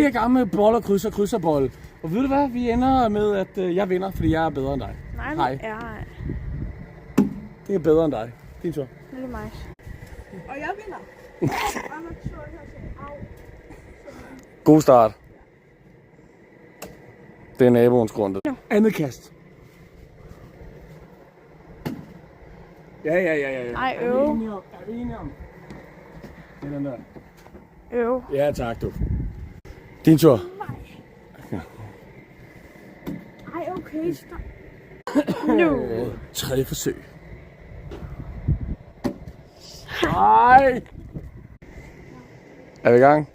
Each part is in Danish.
er i gang med bold og krydser bold. Og ved du hvad? Vi ender med, at jeg vinder, fordi jeg er bedre end dig. Nej, Hej. det er... Det er bedre end dig. Din tur. Det er mig. Og jeg vinder. God start. Det er naboens grunde. Ja. Andet kast. Ja. Ej, Er vi enige om? Det er den der. Øv. Ja, tak du. Din tur. Ej, okay, stop. Nu. Tredje forsøg. Nej. Er vi i gang?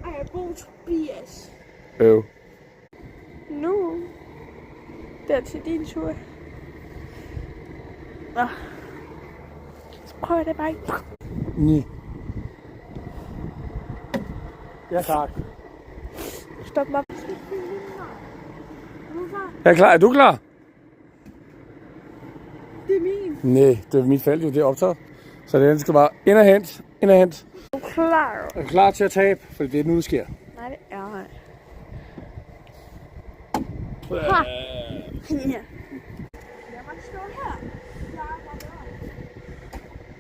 Ej, Bo Tobias. Øv. Nu. Det er til din tur. Nå. Så prøver jeg det bare ikke. 9. Ja, tak. Stop mig. Jeg er klar. Er du klar? Det er min. Nej, det er mit felt jo, det er optaget. Så det skal bare ind og hent, ind og hent. Er du klar? Er du klar til at tabe? For det er nu, det sker. Nej, det er jeg. Ha. Ja. Jeg må stå her. Jeg er bare bedre.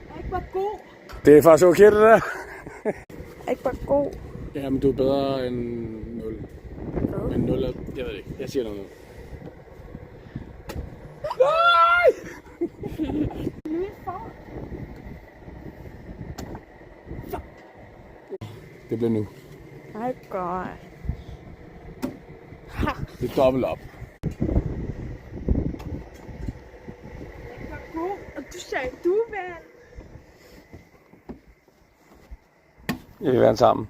Jeg er ikke bare god. Det er faktisk okay, det der. Jeg er ikke bare god. Ja, men du er bedre end 0. Hvad? Men 0 er... Jeg ved det ikke. Jeg siger noget. Nej! Det bliver nu. Nej, godt. Det er dobbelt op. Jeg er bare god. Og du sagde, du vandt. Jeg kan være sammen.